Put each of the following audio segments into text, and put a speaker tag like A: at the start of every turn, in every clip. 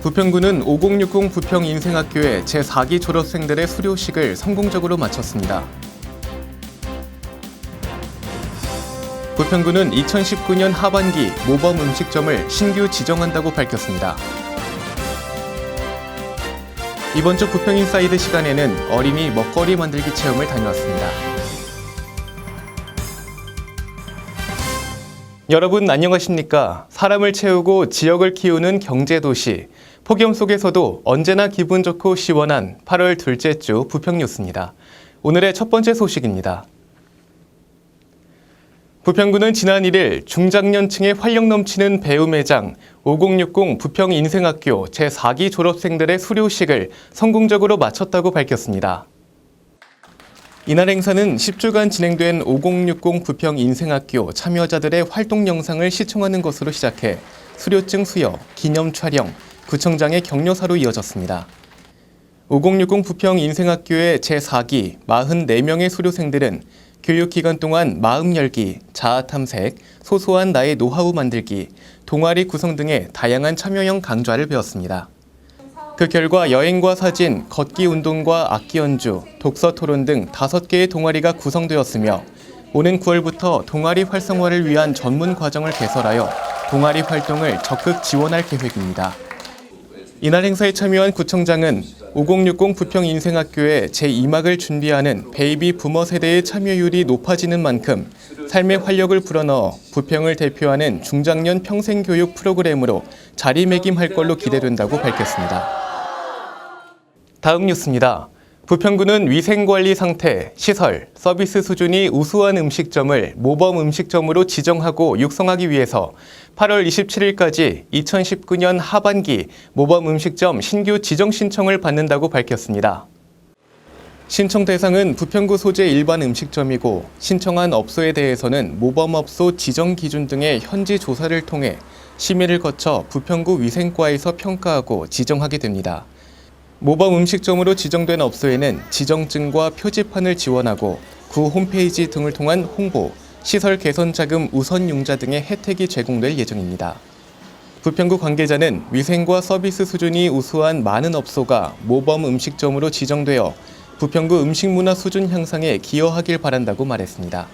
A: 부평구는 5060 부평인생학교의 제4기 졸업생들의 수료식을 성공적으로 마쳤습니다. 부평구는 2019년 하반기 모범 음식점을 신규 지정한다고 밝혔습니다. 이번 주 부평인사이드 시간에는 어린이 먹거리 만들기 체험을 다녀왔습니다. 여러분 안녕하십니까? 사람을 채우고 지역을 키우는 경제도시, 폭염 속에서도 언제나 기분 좋고 시원한 8월 둘째 주 부평뉴스입니다. 오늘의 첫 번째 소식입니다. 부평구는 지난 1일 중장년층의 활력 넘치는 배움의 장 5060 부평인생학교 제4기 졸업생들의 수료식을 성공적으로 마쳤다고 밝혔습니다. 이날 행사는 10주간 진행된 5060 부평인생학교 참여자들의 활동 영상을 시청하는 것으로 시작해 수료증 수여, 기념 촬영, 구청장의 격려사로 이어졌습니다. 5060 부평인생학교의 제4기 44명의 수료생들은 교육기간 동안 마음 열기, 자아 탐색, 소소한 나의 노하우 만들기, 동아리 구성 등의 다양한 참여형 강좌를 배웠습니다. 그 결과 여행과 사진, 걷기 운동과 악기 연주, 독서 토론 등 5개의 동아리가 구성되었으며 오는 9월부터 동아리 활성화를 위한 전문 과정을 개설하여 동아리 활동을 적극 지원할 계획입니다. 이날 행사에 참여한 구청장은 5060 부평인생학교의 제2막을 준비하는 베이비 부머 세대의 참여율이 높아지는 만큼 삶의 활력을 불어넣어 부평을 대표하는 중장년 평생교육 프로그램으로 자리매김할 걸로 기대된다고 밝혔습니다. 다음 뉴스입니다. 부평구는 위생관리 상태, 시설, 서비스 수준이 우수한 음식점을 모범 음식점으로 지정하고 육성하기 위해서 8월 27일까지 2019년 하반기 모범 음식점 신규 지정 신청을 받는다고 밝혔습니다. 신청 대상은 부평구 소재 일반 음식점이고 신청한 업소에 대해서는 모범업소 지정 기준 등의 현지 조사를 통해 심의를 거쳐 부평구 위생과에서 평가하고 지정하게 됩니다. 모범 음식점으로 지정된 업소에는 지정증과 표지판을 지원하고 구 홈페이지 등을 통한 홍보, 시설 개선 자금 우선 융자 등의 혜택이 제공될 예정입니다. 부평구 관계자는 위생과 서비스 수준이 우수한 많은 업소가 모범 음식점으로 지정되어 부평구 음식문화 수준 향상에 기여하길 바란다고 말했습니다.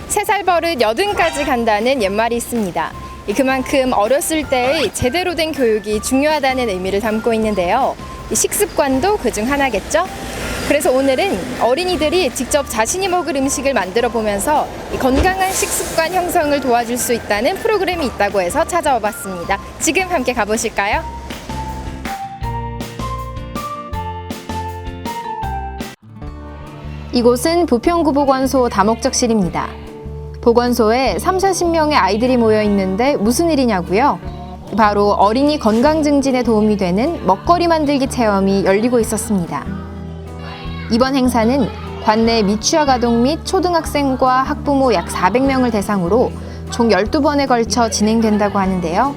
B: 세 살 버릇 80까지 간다는 옛말이 있습니다. 그만큼 어렸을 때의 제대로 된 교육이 중요하다는 의미를 담고 있는데요. 식습관도 그중 하나겠죠? 그래서 오늘은 어린이들이 직접 자신이 먹을 음식을 만들어 보면서 건강한 식습관 형성을 도와줄 수 있다는 프로그램이 있다고 해서 찾아와 봤습니다. 지금 함께 가보실까요? 이곳은 부평구보건소 다목적실입니다. 보건소에 30~40명의 아이들이 모여 있는데 무슨 일이냐고요? 바로 어린이 건강 증진에 도움이 되는 먹거리 만들기 체험이 열리고 있었습니다. 이번 행사는 관내 미취학 아동 및 초등학생과 학부모 약 400명을 대상으로 총 12번에 걸쳐 진행된다고 하는데요.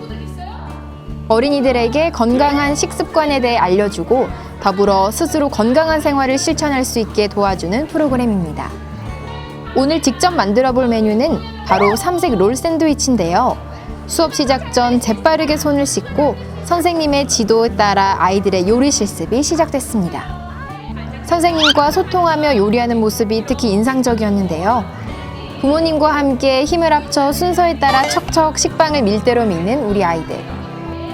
B: 어린이들에게 건강한 식습관에 대해 알려주고 더불어 스스로 건강한 생활을 실천할 수 있게 도와주는 프로그램입니다. 오늘 직접 만들어 볼 메뉴는 바로 삼색 롤 샌드위치인데요. 수업 시작 전 재빠르게 손을 씻고 선생님의 지도에 따라 아이들의 요리 실습이 시작됐습니다. 선생님과 소통하며 요리하는 모습이 특히 인상적이었는데요. 부모님과 함께 힘을 합쳐 순서에 따라 척척 식빵을 밀대로 미는 우리 아이들.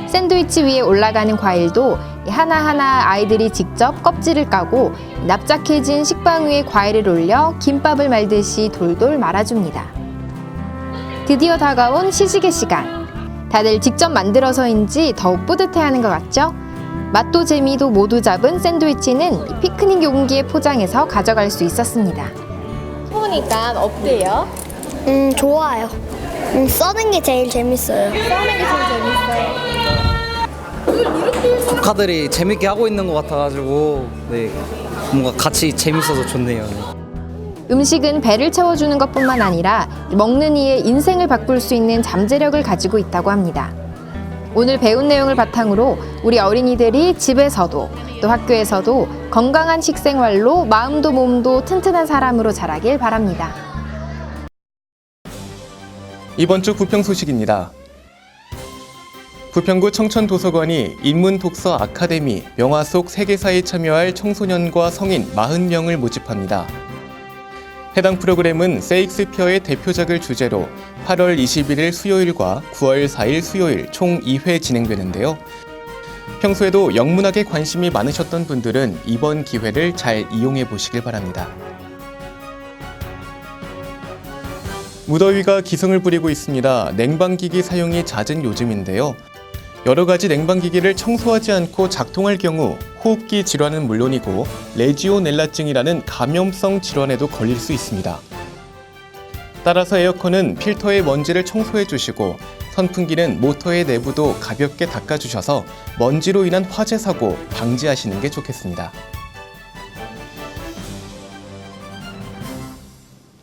B: 샌드위치 위에 올라가는 과일도 하나하나 아이들이 직접 껍질을 까고 납작해진 식빵 위에 과일을 올려 김밥을 말듯이 돌돌 말아줍니다. 드디어 다가온 시식의 시간. 다들 직접 만들어서인지 더욱 뿌듯해하는 것 같죠? 맛도 재미도 모두 잡은 샌드위치는 피크닉 용기에 포장해서 가져갈 수 있었습니다. 보니까 어때요?
C: 좋아요. 써는 게 제일 재밌어요.
B: 써는 게 제일 재밌어요.
D: 조카들이 재밌게 하고 있는 것 같아가지고 뭔가 같이 재밌어서 좋네요.
B: 음식은 배를 채워주는 것뿐만 아니라 먹는 이의 인생을 바꿀 수 있는 잠재력을 가지고 있다고 합니다. 오늘 배운 내용을 바탕으로 우리 어린이들이 집에서도 또 학교에서도 건강한 식생활로 마음도 몸도 튼튼한 사람으로 자라길 바랍니다.
A: 이번 주 부평 소식입니다. 부평구 청천도서관이 인문독서 아카데미 명화 속 세계사에 참여할 청소년과 성인 40명을 모집합니다. 해당 프로그램은 세익스피어의 대표작을 주제로 8월 21일 수요일과 9월 4일 수요일 총 2회 진행되는데요. 평소에도 영문학에 관심이 많으셨던 분들은 이번 기회를 잘 이용해 보시길 바랍니다. 무더위가 기승을 부리고 있습니다. 냉방기기 사용이 잦은 요즘인데요. 여러 가지 냉방기기를 청소하지 않고 작동할 경우 호흡기 질환은 물론이고 레지오넬라증이라는 감염성 질환에도 걸릴 수 있습니다. 따라서 에어컨은 필터의 먼지를 청소해 주시고 선풍기는 모터의 내부도 가볍게 닦아주셔서 먼지로 인한 화재 사고 방지하시는 게 좋겠습니다.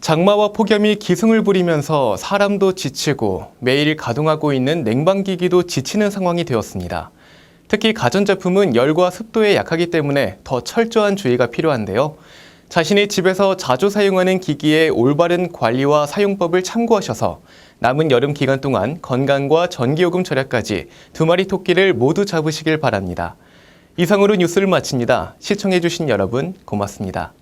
A: 장마와 폭염이 기승을 부리면서 사람도 지치고 매일 가동하고 있는 냉방기기도 지치는 상황이 되었습니다. 특히 가전제품은 열과 습도에 약하기 때문에 더 철저한 주의가 필요한데요. 자신의 집에서 자주 사용하는 기기의 올바른 관리와 사용법을 참고하셔서 남은 여름 기간 동안 건강과 전기요금 절약까지 2마리 토끼를 모두 잡으시길 바랍니다. 이상으로 뉴스를 마칩니다. 시청해주신 여러분 고맙습니다.